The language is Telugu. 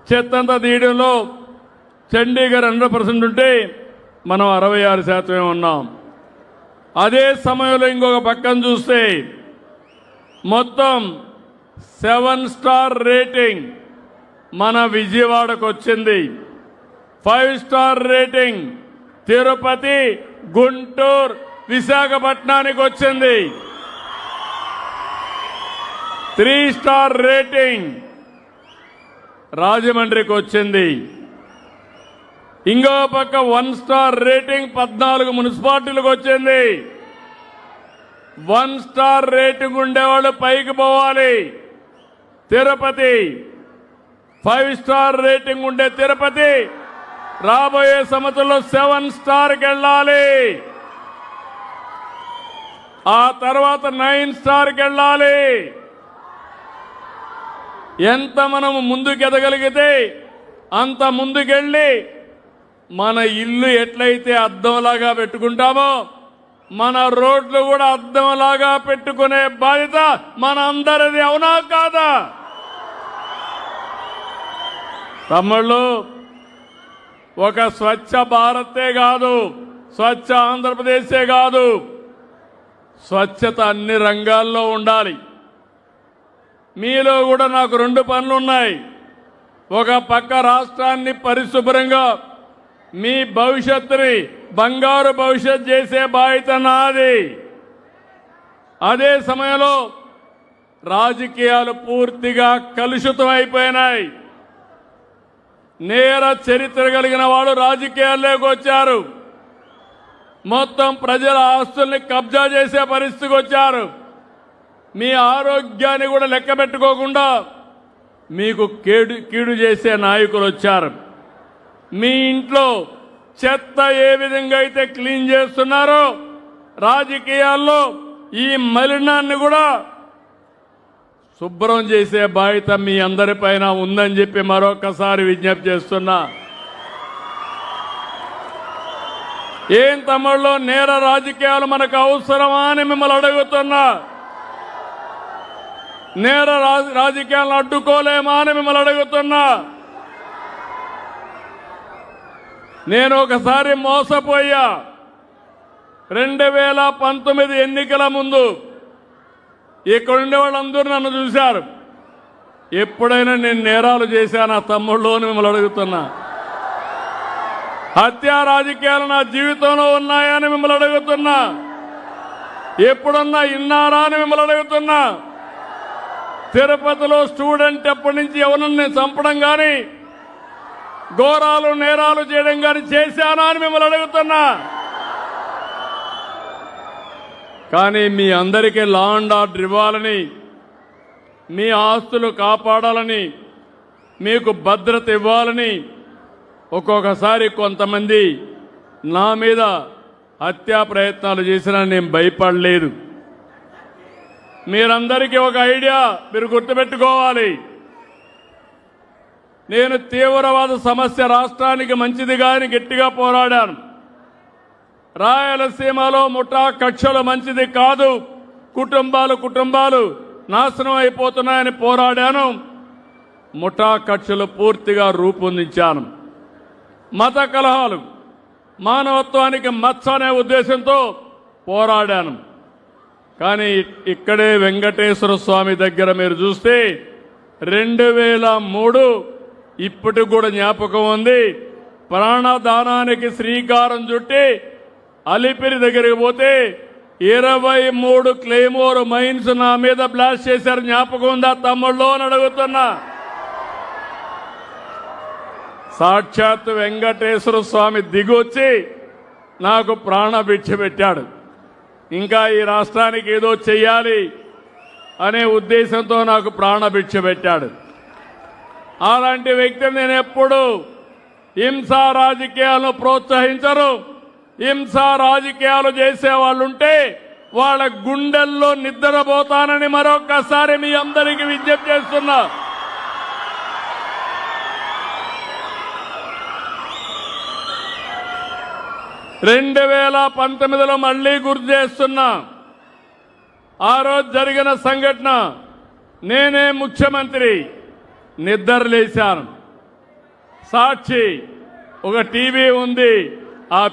చెత్తంతా తీయడంలో చండీగఢ్ 100% ఉంటే మనం 66% ఉన్నాం. అదే సమయంలో ఇంకొక పక్కన చూస్తే మొత్తం 7 స్టార్ రేటింగ్ మన విజయవాడకు వచ్చింది. 5 స్టార్ రేటింగ్ తిరుపతి, గుంటూరు, విశాఖపట్నానికి వచ్చింది. 3 స్టార్ రేటింగ్ రాజమండ్రికి వచ్చింది. ఇంకో పక్క 1 స్టార్ రేటింగ్ 14 మున్సిపాలిటీలకు వచ్చింది. 1 స్టార్ రేటింగ్ ఉండేవాళ్ళు పైకి పోవాలి. తిరుపతి 5 స్టార్ రేటింగ్ ఉండే తిరుపతి రాబోయే సంవత్సరంలో 7 స్టార్కి వెళ్ళాలి. ఆ తర్వాత 9 స్టార్కి వెళ్ళాలి. ఎంత మనము ముందుకు ఎదగలిగితే అంత ముందుకెళ్ళి మన ఇల్లు ఎట్లయితే అద్దంలాగా పెట్టుకుంటామో మన రోడ్లు కూడా అద్దంలాగా పెట్టుకునే బాధ్యత మన అందరిది. అవునా కాదా తమ్ముళ్ళు? ఒక స్వచ్ఛ భారతే కాదు, స్వచ్ఛ ఆంధ్రప్రదేశే కాదు, స్వచ్ఛత అన్ని రంగాల్లో ఉండాలి. మీలో కూడా నాకు 2 పనులు ఉన్నాయి. ఒక పక్క రాష్ట్రాన్ని పరిశుభ్రంగా మీ భవిష్యత్తుని బంగారు భవిష్యత్ చేసే బాధ్యత నాది. అదే సమయంలో రాజకీయాలు పూర్తిగా కలుషితం అయిపోయినాయి. నేర చరిత్ర కలిగిన వాళ్ళు రాజకీయాల్లోకి వచ్చారు. మొత్తం ప్రజల ఆస్తుల్ని కబ్జా చేసే పరిస్థితికి వచ్చారు. మీ ఆరోగ్యాన్ని కూడా లెక్క పెట్టుకోకుండా మీకు కీడు చేసే నాయకులు వచ్చారు. మీ ఇంట్లో చెత్త ఏ విధంగా అయితే క్లీన్ చేస్తున్నారో రాజకీయాల్లో ఈ మలినాన్ని కూడా శుభ్రం చేసే బాధ్యత మీ అందరిపైన ఉందని చెప్పి మరొకసారి విజ్ఞప్తి చేస్తున్నా. ఏం తమ్ముళ్ళు, నేర రాజకీయాలు మనకు అవసరమా అని మిమ్మల్ని అడుగుతున్నా. నేర రాజకీయాలను అడ్డుకోలేమా అని మిమ్మల్ని అడుగుతున్నా. నేను ఒకసారి మోసపోయా. 2019 ఎన్నికల ముందు ఇక్కడుండే వాళ్ళందరూ నన్ను చూశారు. ఎప్పుడైనా నేను నేరాలు చేశానా తమ్ముళ్ళు అని మిమ్మల్ని అడుగుతున్నా. హత్యా రాజకీయాలు నా జీవితంలో ఉన్నాయని మిమ్మల్ని అడుగుతున్నా. ఎప్పుడన్నా ఇన్నారా అని మిమ్మల్ని అడుగుతున్నా. తిరుపతిలో స్టూడెంట్ ఎప్పటి నుంచి ఎవరిని చంపడం కానీ ఘోరాలు నేరాలు చేయడం కానీ చేశానా అని మిమ్మల్ని అడుగుతున్నా. కానీ మీ అందరికీ లా అండ్ ఆర్డర్ ఇవ్వాలని, మీ ఆస్తులు కాపాడాలని, మీకు భద్రత ఇవ్వాలని ఒక్కొక్కసారి కొంతమంది నా మీద హత్యా ప్రయత్నాలు చేసినా నేను భయపడలేదు. మీరందరికీ ఒక ఐడియా మీరు గుర్తుపెట్టుకోవాలి. నేను తీవ్రవాద సమస్య రాష్ట్రానికి మంచిదిగా అని గట్టిగా పోరాడాను. రాయలసీమలో ముఠా కక్షలు మంచిది కాదు, కుటుంబాలు నాశనం అయిపోతున్నాయని పోరాడాను. ముఠా కక్షలు పూర్తిగా రూపొందించాను. మత కలహాలు మానవత్వానికి మచ్చ అనే ఉద్దేశంతో పోరాడాను. కానీ ఇక్కడే వెంకటేశ్వర స్వామి దగ్గర మీరు చూస్తే 2003 ఇప్పటికి కూడా జ్ఞాపకం ఉంది. ప్రాణదానానికి శ్రీకారం చుట్టి అలిపిరి దగ్గరికి పోతే 23 క్లెయిమోర్ మైన్స్ నా మీద బ్లాస్ట్ చేశారు. జ్ఞాపకం ఉందా తమ్ముళ్ళు అని అడుగుతున్నా. సాక్షాత్ వెంకటేశ్వర స్వామి దిగొచ్చి నాకు ప్రాణభిక్ష పెట్టాడు. ఇంకా ఈ రాష్ట్రానికి ఏదో చెయ్యాలి అనే ఉద్దేశంతో నాకు ప్రాణభిక్ష పెట్టాడు. అలాంటి వ్యక్తిని నేను ఎప్పుడు హింసా రాజకీయాలను ప్రోత్సహించరు. హింసా రాజకీయాలు చేసేవాళ్ళుంటే వాళ్ళ గుండెల్లో నిద్రపోతానని మరొకసారి మీ అందరికీ విజ్ఞప్తి చేస్తున్నా. రెండు 2019లో మళ్లీ గుర్తు చేస్తున్నా. ఆ రోజు జరిగిన సంఘటన, నేనే ముఖ్యమంత్రి, నిద్రలేశాను. సాక్షి ఒక టీవీ ఉంది. ఆ